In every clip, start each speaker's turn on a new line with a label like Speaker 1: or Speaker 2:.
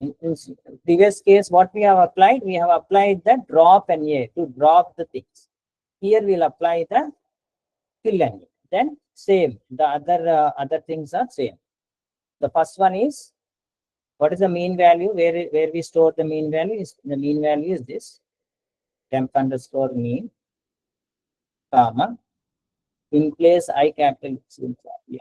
Speaker 1: In previous case, what we have applied? We have applied the drop NA to drop the things. Here we'll apply the fill NA. Then same. The other things are same. The first one is, what is the mean value? Where we store the mean value is, the mean value is this temp underscore mean, comma, in place I capital. Yeah.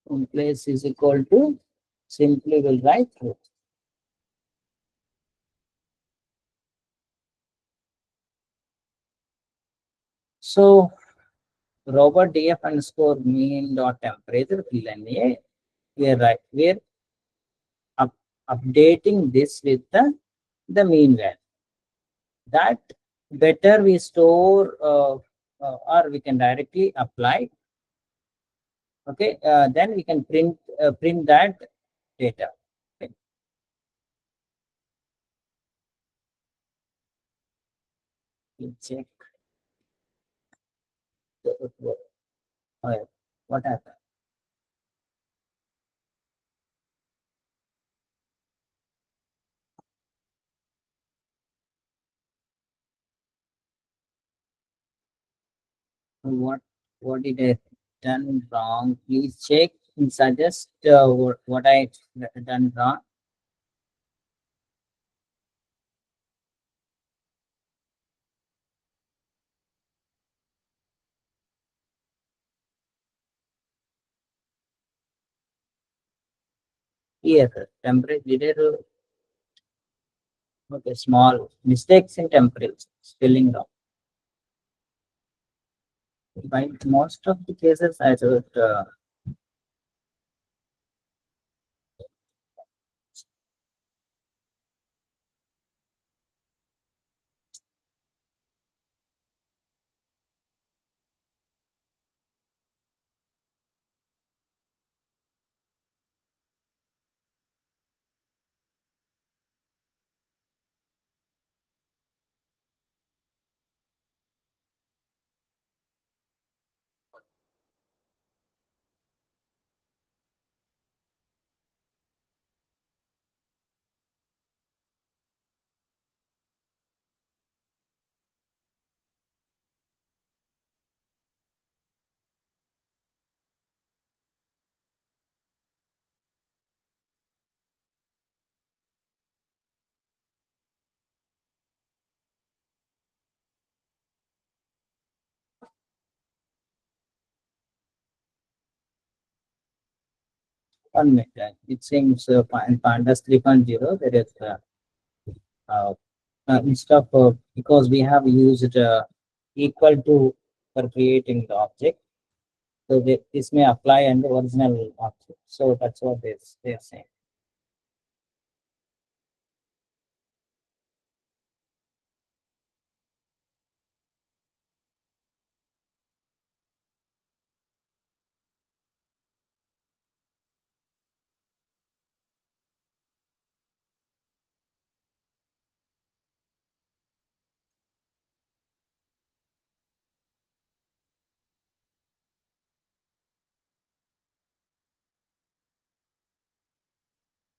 Speaker 1: In place is equal to, simply will write true. So robot df underscore mean dot temperature fill NA, we're updating this with the mean value. That better we store or we can directly apply. Okay, then we can print that data. Okay. Let's check what happened. What did I done wrong? Please check and suggest what I done wrong. Here, temperature. Okay, small mistakes in temperature, spelling wrong. By most of the cases, I wrote one minute. It seems in Pandas 3.0 there is uh, instead of because we have used equal to for creating the object, so this may apply on the original object. So that's what they're saying.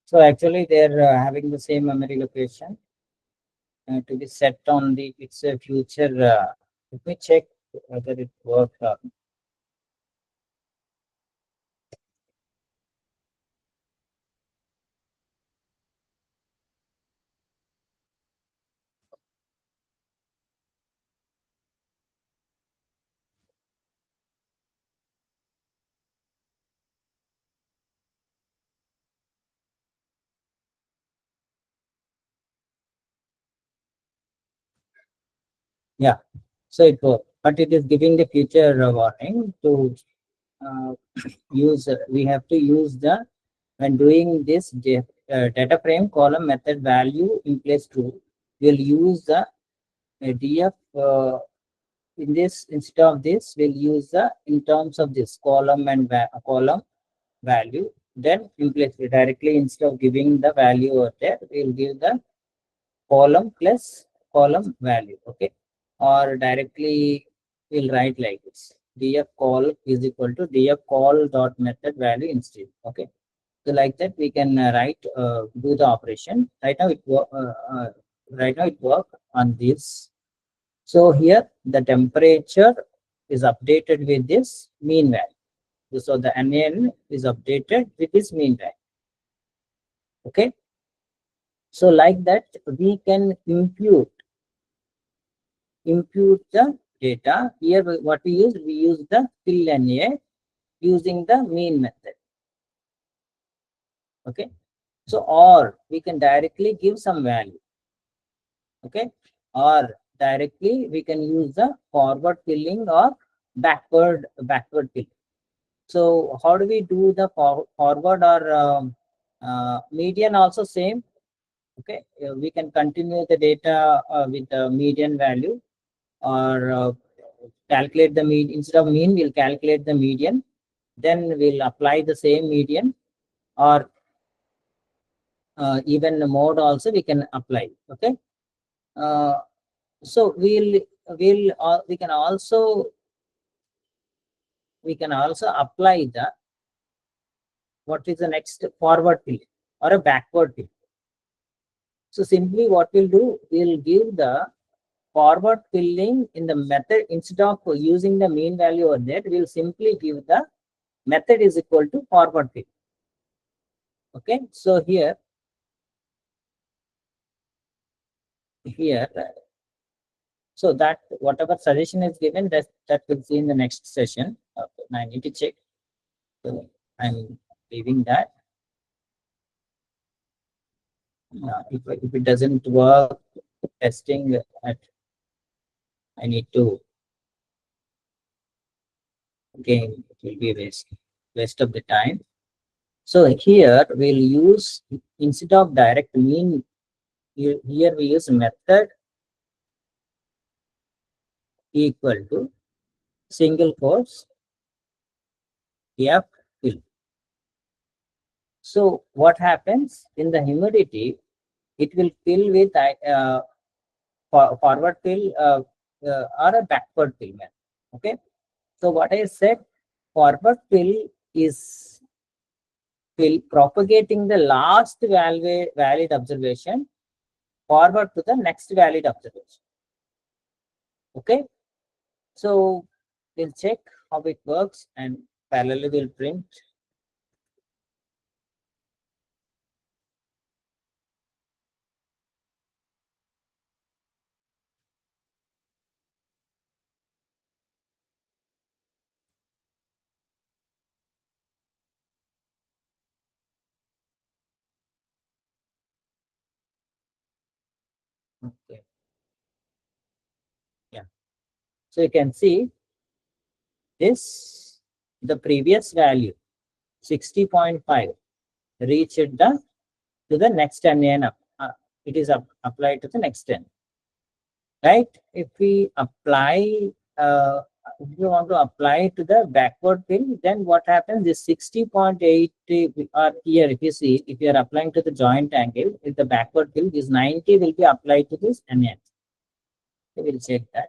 Speaker 1: So actually, they're having the same memory location to be set on the its future. Let me check whether it worked. Yeah, so it worked, but it is giving the future warning to uh, use. We have to use the when doing this data frame column method value in place true. We'll use the df in this instead of this. We'll use the in terms of this column and column value. Then in place directly instead of giving the value over there, we'll give the column plus column value. Okay, or directly we'll write like this. df call is equal to df call dot method value instead. Okay, so like that we can write do the operation. Right now it work on this. So here the temperature is updated with this mean value. So the NaN is updated with this mean value. Okay, so like that we can impute the data. Here what we use the fill NA using the mean method. Okay, so or we can directly give some value. Okay, or directly we can use the forward filling or backward filling. So how do we do the forward or median? Also same. Okay, we can continue the data with the median value, or calculate the mean. Instead of mean, we'll calculate the median, then we'll apply the same median, or even the mode also we can apply. Okay, uh, so we can also apply the what is the next forward fill or a backward fill. So simply what we'll do, we'll give the forward filling in the method. Instead of using the mean value over there, we'll simply give the method is equal to forward fill. Okay, so here so that whatever suggestion is given, that we'll see in the next session. Okay, I need to check. So I'm leaving that. If it doesn't work, testing at, I need to, again it will be waste of the time. So here we'll use, instead of direct mean, here we use method equal to single quotes f fill. So what happens in the humidity? It will fill with forward fill or a backward fill. Okay. So what I said, forward fill is propagating the last valid observation forward to the next valid observation. Okay. So we'll check how it works, and parallelly we'll print. Okay. Yeah. So you can see this, the previous value 60.5 reached to the next 10 it is applied to the next 10, right? If we apply if you want to apply to the backward fill, then what happens is 60.8 or here, if you see, if you are applying to the joint angle, if the backward fill is 90 will be applied to this NN. We will check that.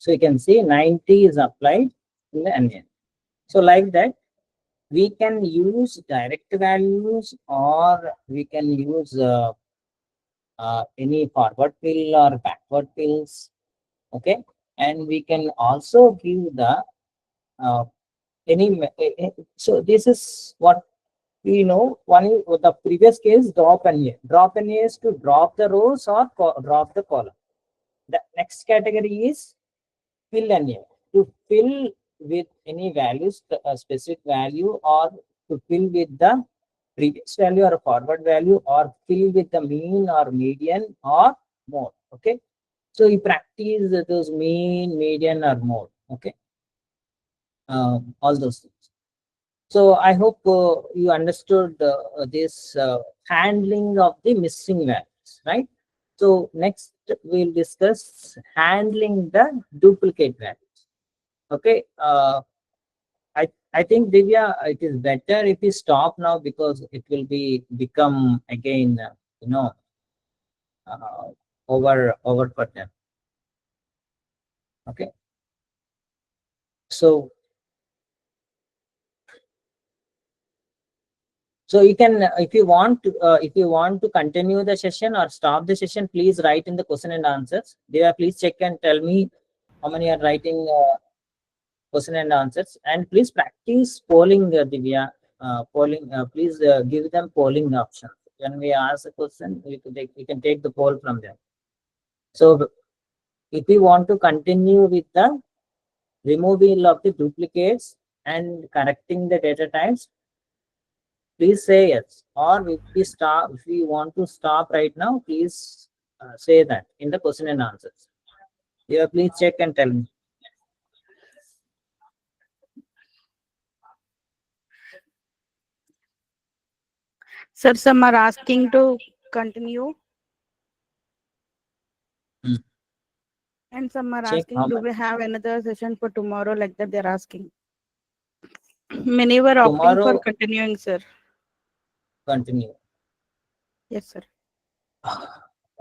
Speaker 1: So you can see 90 is applied in the NN. So like that, we can use direct values, or we can use any forward fill or backward fills. Okay, and we can also give the uh, so this is what we know. One is the previous case, drop NA. Drop NA is to drop the rows or drop the column. The next category is fill NA, to fill with any values, a specific value, or to fill with the previous value or a forward value, or fill with the mean or median or mode. Okay, so you practice those mean, median, or mode. Okay, all those things. So I hope you understood this handling of the missing values, right? So next we'll discuss handling the duplicate values. Okay. I think Divya, it is better if we stop now because it will become again, you know, uh, over for them. Okay. So you can, if you want to continue the session or stop the session, please write in the question and answers. Divya, please check and tell me how many are writing question and answers, and please practice polling, Divya. Polling, please give them polling option. When we ask a question, we can take the poll from them. So if we want to continue with the removal of the duplicates and correcting the data types, please say yes. Or if we want to stop right now, please say that in the question and answers. Yeah, please check and tell me.
Speaker 2: Sir, some are asking to continue,
Speaker 1: Hmm.
Speaker 2: and some are
Speaker 1: Check how
Speaker 2: asking, do
Speaker 1: much
Speaker 2: we have another session for tomorrow? Like that, they're asking. Many were opting for
Speaker 1: tomorrow.
Speaker 2: continuing, sir.
Speaker 1: Continue.
Speaker 2: Yes, sir.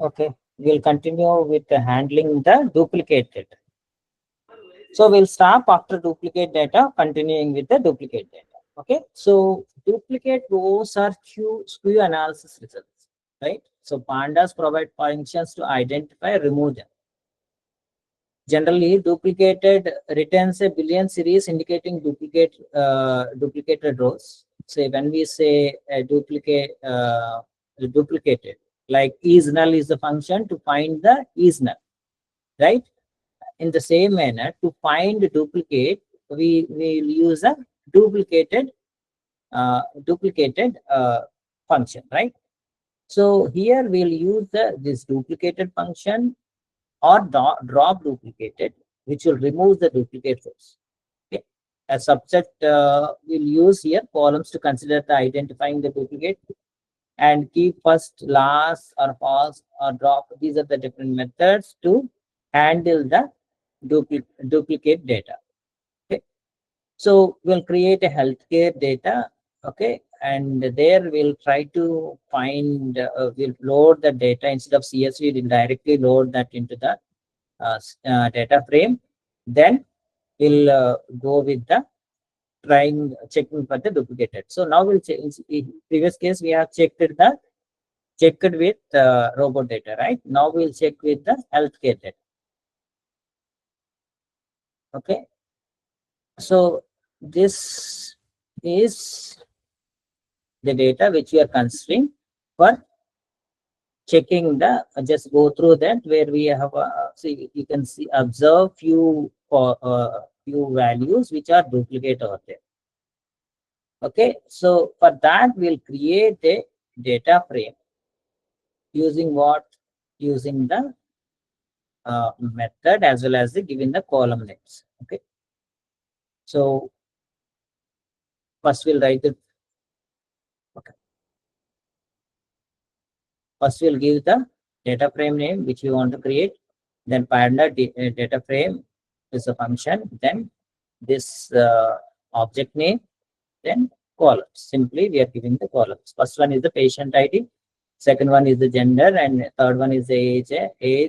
Speaker 1: Okay, we'll continue with the handling the duplicate data. So we'll stop after duplicate data, continuing with the duplicate data. Okay, so duplicate rows are skew analysis results, right? So pandas provide functions to identify, remove them. Generally, duplicated returns a billion series indicating duplicated rows. Say when we say a duplicated, like is null is the function to find the is null, right? In the same manner, to find duplicate, we will use a duplicated function, right? So here we'll use this duplicated function or drop duplicated, which will remove the duplicate rows. Okay. A subset will use here columns to consider the identifying the duplicate, and keep first, last, or false, or drop. These are the different methods to handle the duplicate data. Okay. So we'll create a healthcare data. Okay. And there we'll try to find, we'll load the data instead of CSV, we'll directly load that into the data frame. Then we'll go with the checking for the duplicated. So now we'll check. In previous case, we have checked with robot data, right? Now we'll check with the healthcare data. Okay. So this is the data which we are considering for checking the, just go through that, where we have see, you can see, observe few values which are duplicate over there. Okay, so for that we'll create a data frame using what? Using the method as well as the giving the column names. Okay, so first we'll write the, okay, first we'll give the data frame name which we want to create, then panda data frame is a function, then this object name, then columns. Simply we are giving the columns. First one is the patient ID, second one is the gender, and third one is the age,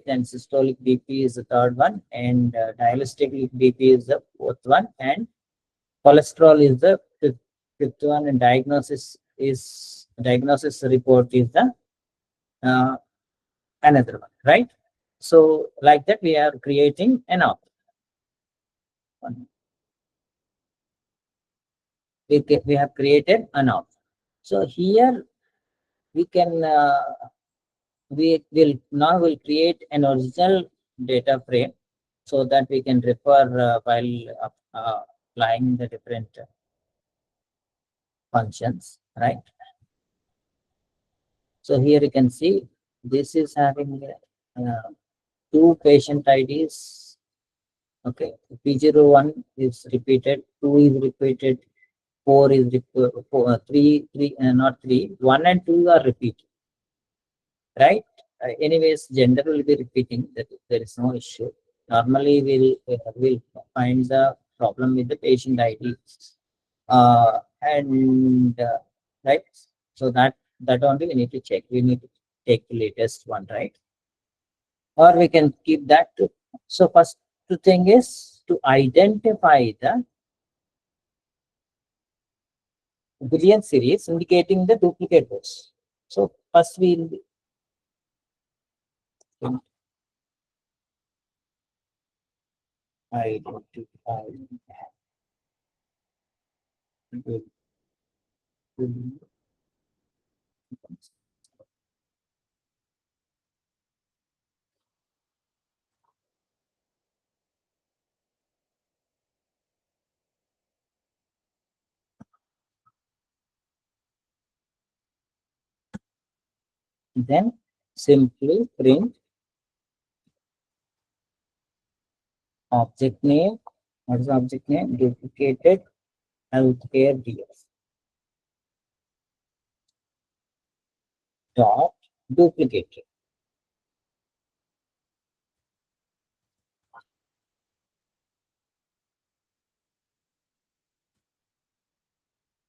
Speaker 1: and systolic BP is the third one, and diastolic BP is the fourth one, and cholesterol is the fifth one, and diagnosis report is the uh, another one, right? So like that we are creating an output. We have created an output. So here we can we will create an original data frame so that we can refer while applying the different functions, right? So here you can see this is having two patient IDs. Okay, P01 is repeated, 2 is repeated, 4 is 3, not 3, 1 and 2 are repeating, right? Anyways, gender will be repeating, that there is no issue. Normally, we'll find the problem with the patient ID, and right. So that only we need to check. We need to take the latest one, right? Or we can keep that too. So first thing is to identify the Boolean series indicating the duplicate rows. So first we'll identify the Boolean. Then simply print object name. What is the object name? Duplicated healthcare DS dot duplicated.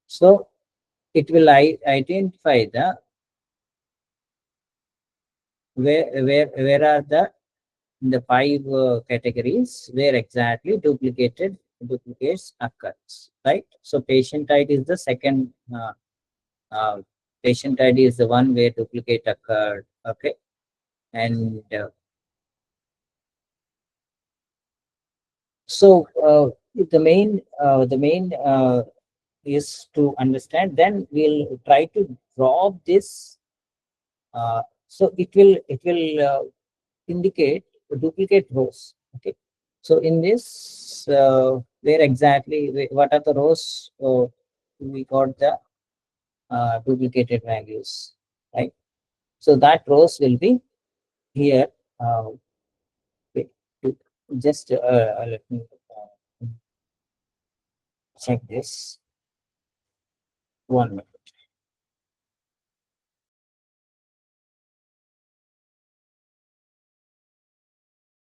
Speaker 1: So it will identify the where are the 5 categories where exactly duplicates occurs, right? So patient ID is the second. Uh, Patient ID is the one where duplicate occurred. Okay, and so the main is to understand. Then we'll try to drop this. So it will indicate duplicate rows. Okay, so in this, where exactly what are the rows? We got the duplicated values, right? So that rows will be here. Uh, wait, just let me check this one minute.